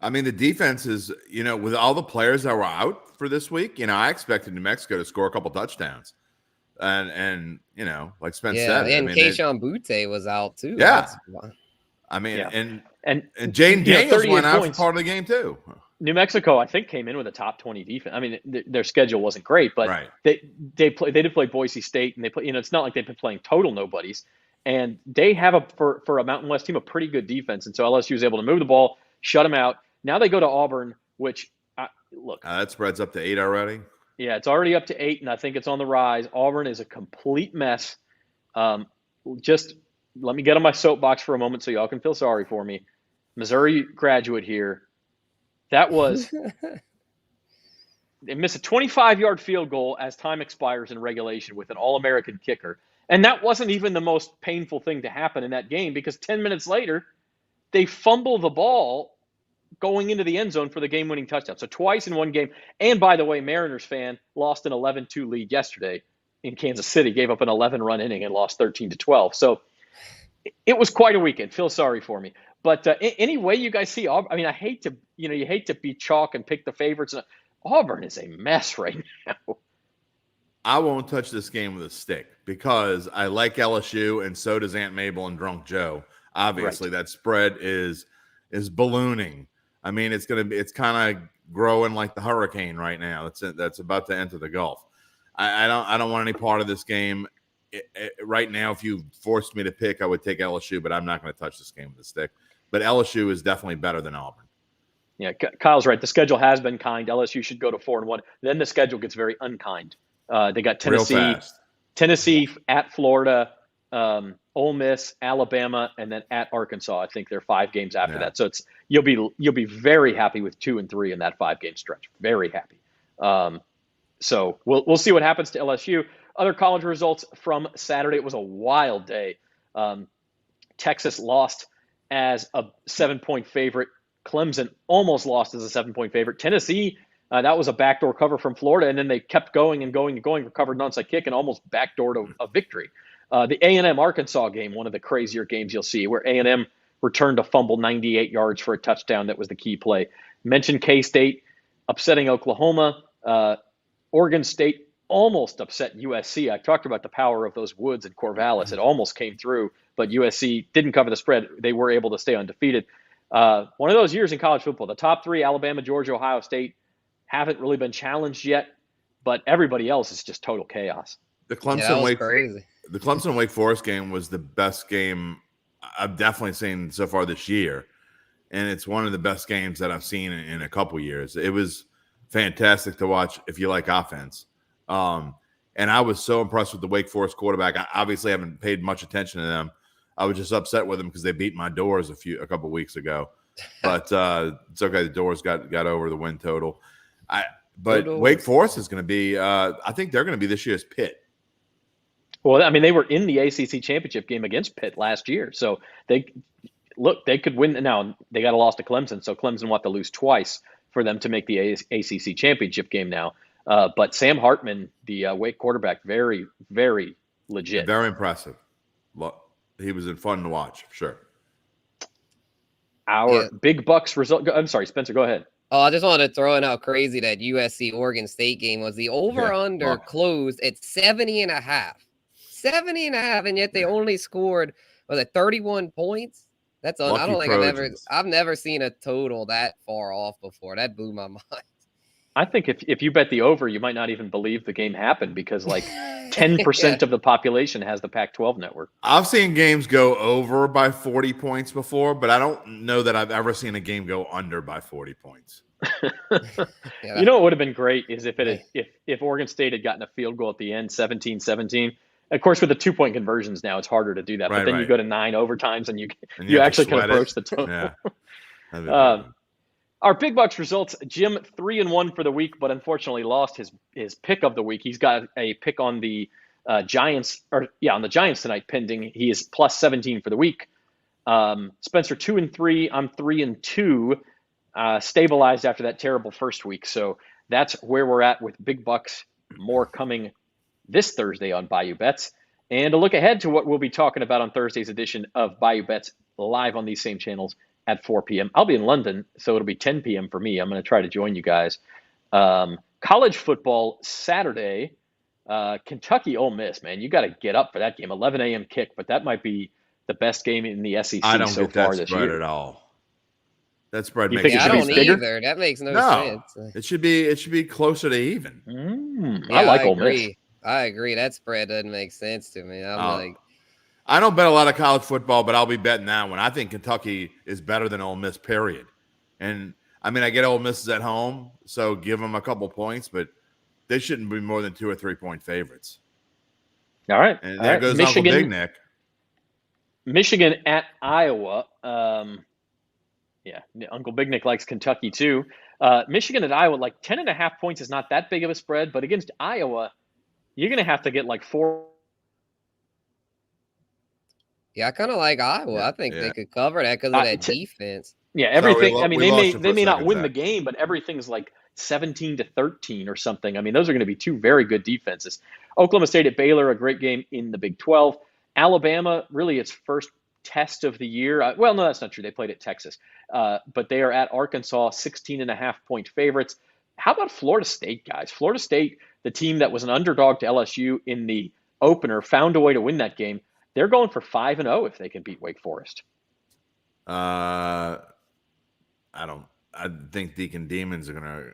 I mean, the defense is, with all the players that were out for this week, I expected New Mexico to score a couple touchdowns. And like Spence said. And Keyshawn Butte was out too. Yeah. I mean, and Jaden Daniels went out for part of the game too. New Mexico, I think, came in with a top 20 defense. I mean, their schedule wasn't great, but they did play Boise State, and they play. It's not like they've been playing total nobodies, and they have for a Mountain West team a pretty good defense, and so LSU was able to move the ball, shut them out. Now they go to Auburn, which look, that spreads up to 8 already. Yeah, it's already up to 8, and I think it's on the rise. Auburn is a complete mess. Just let me get on my soapbox for a moment so y'all can feel sorry for me. Missouri graduate here. That was – they miss a 25-yard field goal as time expires in regulation with an All-American kicker. And that wasn't even the most painful thing to happen in that game because 10 minutes later, they fumble the ball going into the end zone for the game-winning touchdown. So twice in one game. And by the way, Mariners fan lost an 11-2 lead yesterday in Kansas City, gave up an 11-run inning and lost 13-12. So it was quite a weekend. Feel sorry for me. But any way you guys see Auburn, I mean, I hate to, you hate to be chalk and pick the favorites. Auburn is a mess right now. I won't touch this game with a stick because I like LSU and so does Aunt Mabel and Drunk Joe. Obviously, that spread is ballooning. I mean, it's kind of growing like the hurricane right now. That's about to enter the Gulf. I don't want any part of this game. Right now, if you forced me to pick, I would take LSU, but I'm not going to touch this game with a stick. But LSU is definitely better than Auburn. Yeah, Kyle's right. The schedule has been kind. LSU should go to 4-1. Then the schedule gets very unkind. They got Tennessee at Florida, Ole Miss, Alabama, and then at Arkansas. I think they're 5 games after that. So you'll be very happy with 2 and 3 in that 5-game stretch. Very happy. So we'll see what happens to LSU. Other college results from Saturday. It was a wild day. Texas lost as a 7-point favorite. Clemson almost lost as a 7-point favorite. Tennessee, that was a backdoor cover from Florida, and then they kept going and going and going, recovered an onside kick, and almost backdoored a victory. The A&M Arkansas game, one of the crazier games you'll see, where A&M returned a fumble 98 yards for a touchdown. That was the key play. Mentioned K-State upsetting Oklahoma. Oregon State almost upset USC. I talked about the power of those Woods and Corvallis. It almost came through, but USC didn't cover the spread. They were able to stay undefeated. One of those years in college football, the top three, Alabama, Georgia, Ohio State, haven't really been challenged yet, but everybody else is just total chaos. The Clemson Wake Forest game was the best game I've definitely seen so far this year, and it's one of the best games that I've seen in a couple years. It was fantastic to watch if you like offense. And I was so impressed with the Wake Forest quarterback. I obviously haven't paid much attention to them. I was just upset with them because they beat my Doors a couple weeks ago. But it's okay. The Doors got over the win total. But Wake Forest is going to be I think they're going to be this year's Pitt. Well, I mean, they were in the ACC championship game against Pitt last year. So they could win. Now, they got a loss to Clemson, so Clemson will have to lose twice for them to make the ACC championship game now. But Sam Hartman, the Wake quarterback, very, very legit. Very impressive. He was fun to watch, for sure. Our big Bucks result. I'm sorry, Spencer, go ahead. Oh, I just wanted to throw in how crazy that USC Oregon State game was. The over-under closed at 70.5. 70.5, and yet they only scored, 31 points? That's I don't think I've never seen a total that far off before. That blew my mind. I think if you bet the over, you might not even believe the game happened because like 10% of the population has the Pac-12 network. I've seen games go over by 40 points before, but I don't know that I've ever seen a game go under by 40 points. You know what would have been great is if Oregon State had gotten a field goal at the end, 17-17. Of course, with the 2-point conversions now, it's harder to do that. But then you go to 9 overtimes and you actually can approach the total. Yeah. Our big bucks results: Jim 3-1 for the week, but unfortunately lost his pick of the week. He's got a pick on the Giants, on the Giants tonight pending. He is plus 17 for the week. Spencer 2-3. I'm 3-2. Stabilized after that terrible first week. So that's where we're at with big bucks. More coming this Thursday on Bayou Bets, and a look ahead to what we'll be talking about on Thursday's edition of Bayou Bets live on these same channels at 4 p.m. I'll be in London, so it'll be 10 p.m. for me. I'm going to try to join you guys. College football Saturday, Kentucky Ole Miss, man. You got to get up for that game. 11 a.m. kick, but that might be the best game in the SEC I don't so get far that this year. spread at all. That spread You makes think it it should be bigger? Either. That makes no sense. It should be closer to even. I like Ole Miss. I agree. That spread doesn't make sense to me. I don't bet a lot of college football, but I'll be betting that one. I think Kentucky is better than Ole Miss, period. And, I mean, I get Ole Miss is at home, so give them a couple points, but they shouldn't be more than 2 or 3 point favorites. All right. And there goes Michigan, Uncle Big Nick. Michigan at Iowa. Uncle Big Nick likes Kentucky too. Michigan at Iowa, like 10.5 points is not that big of a spread, but against Iowa, you're going to have to get like 4. Yeah, I kind of like Iowa. I think they could cover that because of that defense. Yeah, everything. I mean, they may not win the game, but everything's like 17-13 or something. I mean, those are going to be 2 very good defenses. Oklahoma State at Baylor, a great game in the Big 12. Alabama, really its first test of the year. Well, no, that's not true. They played at Texas, but they are at Arkansas, 16.5 point favorites. How about Florida State, guys? Florida State, the team that was an underdog to LSU in the opener, found a way to win that game. They're going for 5-0 if they can beat Wake Forest. I think Deacon Demons are going to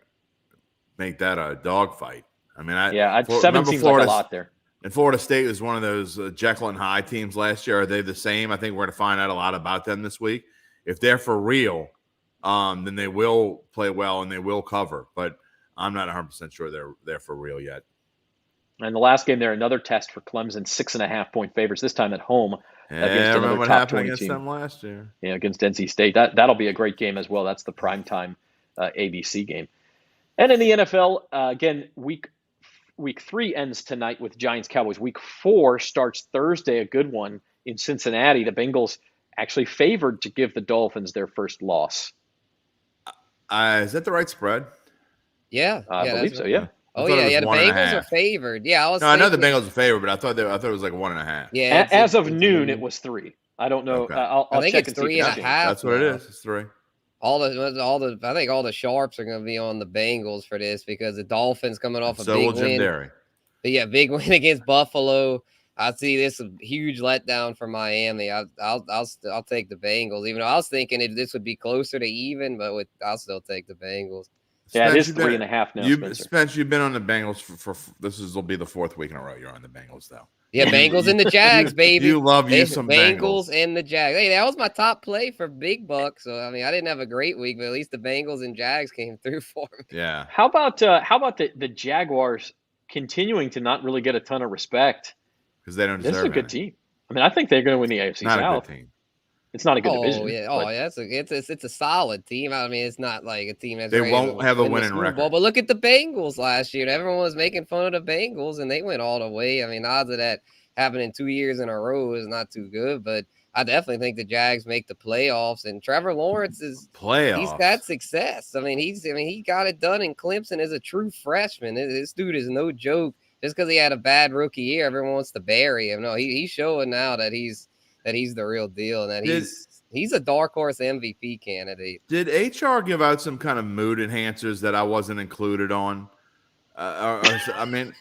make that a dogfight. I mean, 7 seems like a lot there. And Florida State was one of those Jekyll and Hyde teams last year. Are they the same? I think we're going to find out a lot about them this week. If they're for real, then they will play well and they will cover. But I'm not 100% sure they're for real yet. And the last game there, another test for Clemson, 6.5 point favorites, this time at home against another what top happened 20 against team. them last year. Yeah, against NC State. That'll be a great game as well. That's the primetime ABC game. And in the NFL, again, week 3 ends tonight with Giants Cowboys. Week 4 starts Thursday, a good one in Cincinnati. The Bengals actually favored to give the Dolphins their first loss. Is that the right spread? Yeah, I believe so. right. Yeah. Oh thought it yeah, was yeah. The 1.5. Bengals are favored. Yeah, I know the Bengals are favored, but I thought it was like 1.5. Yeah, As of noon, it was 3. I don't know. Okay. I'll I think check it's and see if 3.5. changed. That's what it now. is. It's 3. I think all the sharps are going to be on the Bengals for this because the Dolphins coming off a So big will Jim win. Derry. But yeah, big win against Buffalo. I see this a huge letdown for Miami. I'll take the Bengals, even though I was thinking this would be closer to even, but I'll still take the Bengals. Yeah, Spence, it is 3.5 now, Spencer. You've been on the Bengals for will be the 4th week in a row you're on the Bengals, though. Yeah, Bengals and the Jags, baby. You love you some Bengals and the Jags. Hey, that was my top play for big bucks. So I mean, I didn't have a great week, but at least the Bengals and Jags came through for me. Yeah. How about the Jaguars continuing to not really get a ton of respect? Because they don't deserve it. This is a good team. I mean, I think they're going to win the AFC Not South. a good team. It's not a good division. Yeah, it's a solid team. I mean, it's not like a team that's they ready won't to have a win the winning Super record. Bowl. But look at the Bengals last year. Everyone was making fun of the Bengals, and they went all the way. I mean, odds of that happening 2 years in a row is not too good. But I definitely think the Jags make the playoffs, and Trevor Lawrence he's got success. I mean, he got it done in Clemson as a true freshman. This dude is no joke. Just because he had a bad rookie year, everyone wants to bury him. No, he's showing now that he's the real deal, and that he's a dark horse MVP candidate. Did HR give out some kind of mood enhancers that I wasn't included on? I mean,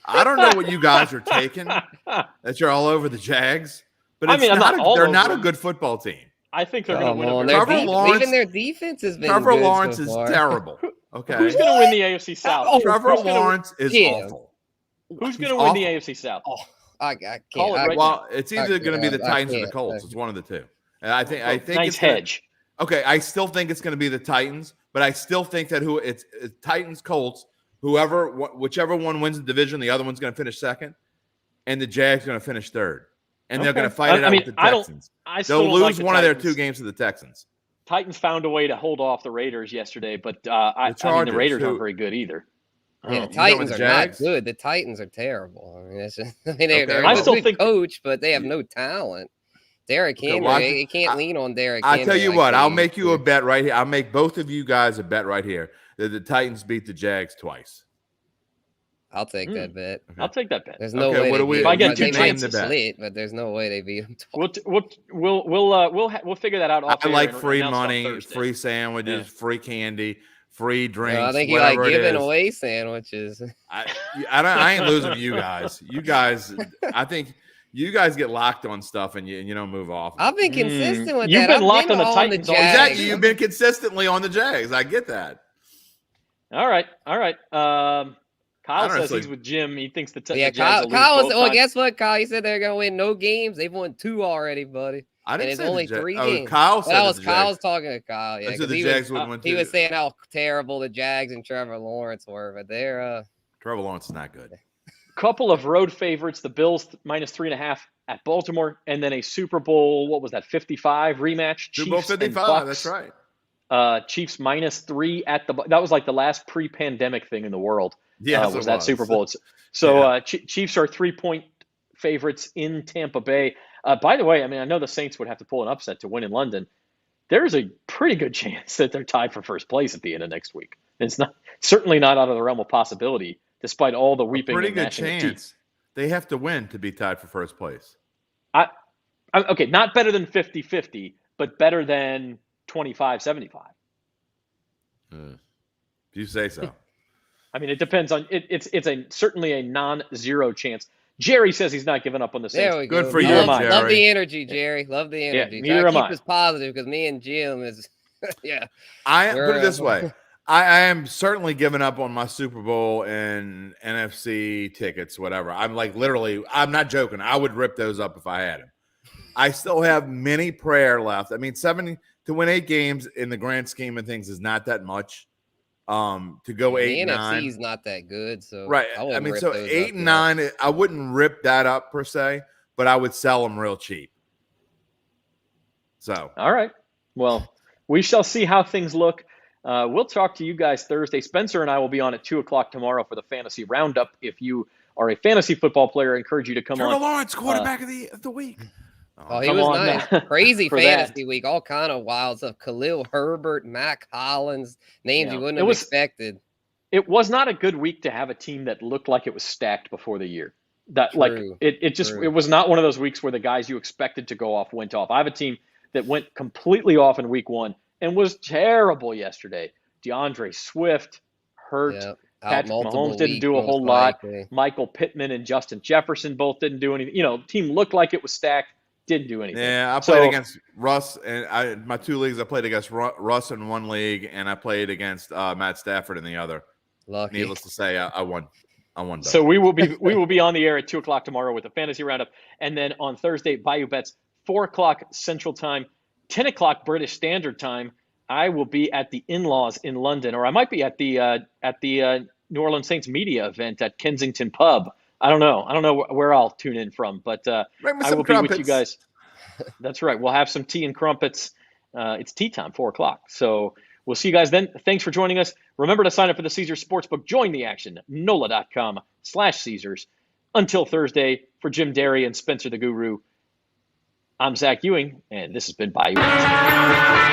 I don't know what you guys are taking that you're all over the Jags, but they're not a good football team. I think they're going to win. Even their defense has been Trevor good Lawrence so is far. terrible. Okay, who's going to win the AFC South? Trevor Lawrence is awful. Who's going to win the AFC South? I can't. It's either going to be the Titans or the Colts. It's one of the two. And I think nice hedge. Okay, I still think it's going to be the Titans, but I still think that it's Titans, Colts, whichever one wins the division, the other one's going to finish second, and the Jags are going to finish third, and they're going to fight it out with the Texans. They'll lose one of their 2 games to the Texans. Titans found a way to hold off the Raiders yesterday, but the Raiders aren't very good either. Yeah, the Titans are not good. The Titans are terrible. I mean, they're a good coach, but they have no talent. Derrick Henry, you can't lean on Derrick Henry. I tell you what, I'll make you a bet right here. I'll make both of you guys a bet right here that the Titans beat the Jags twice. I'll take that bet. Okay. I'll take that bet. There's no way. If I get 2 chances, but there's no way they beat them twice. We'll figure that out. I like free money, free sandwiches, free candy, free drinks. I think you like giving away sandwiches. I ain't losing to you guys. You guys, I think you guys get locked on stuff and you don't move off. I've been consistent with that. You've been locked on the Titans. Exactly. You've been consistently on the Jags. I get that. All right. Kyle says he's with Jim. He thinks the Jags Kyle. Well, guess what, Kyle? He said they're going to win no games. They've won 2 already, buddy. I didn't and say it's only 3 games. Kyle said that was Kyle's talking to Kyle. Yeah, the Jags wouldn't win 2. He was saying how terrible the Jags and Trevor Lawrence were, but they're Trevor Lawrence is not good. Couple of road favorites: the Bills -3.5 at Baltimore, and then a Super Bowl. What was that? 55 rematch. Super Bowl 55. That's right. Chiefs -3 at the. That was like the last pre-pandemic thing in the world. Yeah, was that Super Bowl? So Chiefs are 3-point favorites in Tampa Bay. By the way, I mean, I know the Saints would have to pull an upset to win in London. There's a pretty good chance that they're tied for first place at the end of next week. It's certainly not out of the realm of possibility, despite all the weeping. Pretty good chance. They have to win to be tied for first place. Okay, not better than 50-50, but better than 25-75. If you say so. I mean, it depends on it. It's certainly a non-zero chance. Jerry says he's not giving up on the Saints. There we Good go. for you, Jerry. Love the energy, Jerry. Love the energy. Yeah, neither am I. Keep us positive because me and Jim is, yeah. Put it this way. I am certainly giving up on my Super Bowl and NFC tickets, whatever. I'm like literally, I'm not joking. I would rip those up if I had them. I still have many prayer left. I mean, 7 to win 8 games in the grand scheme of things is not that much. To go 8 and 9, the NFC is not that good, so right. I mean, so 8 and 9, I wouldn't rip that up per se, but I would sell them real cheap. So, all right. Well, we shall see how things look. We'll talk to you guys Thursday. Spencer and I will be on at 2:00 tomorrow for the fantasy roundup. If you are a fantasy football player, I encourage you to come on. Trevor Lawrence, quarterback of the week. Oh, he Come was on nice. now. Crazy For fantasy that. week. All kind of wild stuff. Khalil Herbert, Mac Hollins, names you Yeah. wouldn't It have was expected. it was not a good week to have a team that looked like it was stacked before the year. That like True. it just True. it was not one of those weeks where the guys you expected to go off went off. I have a team that went completely off in week 1 and was terrible yesterday. DeAndre Swift hurt. Yeah. Out Patrick multiple Mahomes didn't weeks, do a most whole lot. likely. Michael Pittman and Justin Jefferson both didn't do anything. The team looked like it was stacked, didn't do anything. Yeah, I played against Russ, and my 2 leagues. I played against Russ in one league, and I played against Matt Stafford in the other. Lucky. Needless to say, I won. I won. So we will be on the air at 2:00 tomorrow with a fantasy roundup, and then on Thursday, Bayou Bets, 4:00 Central Time, 10:00 British Standard Time. I will be at the In-Laws in London, or I might be at the New Orleans Saints media event at Kensington Pub. I don't know where I'll tune in from, but I will be with you guys. That's right. We'll have some tea and crumpets. It's tea time, 4:00. So we'll see you guys then. Thanks for joining us. Remember to sign up for the Caesars Sportsbook. Join the action. NOLA.com/Caesars. Until Thursday, for Jim Derry and Spencer the Guru, I'm Zach Ewing, and this has been Bayou Bets.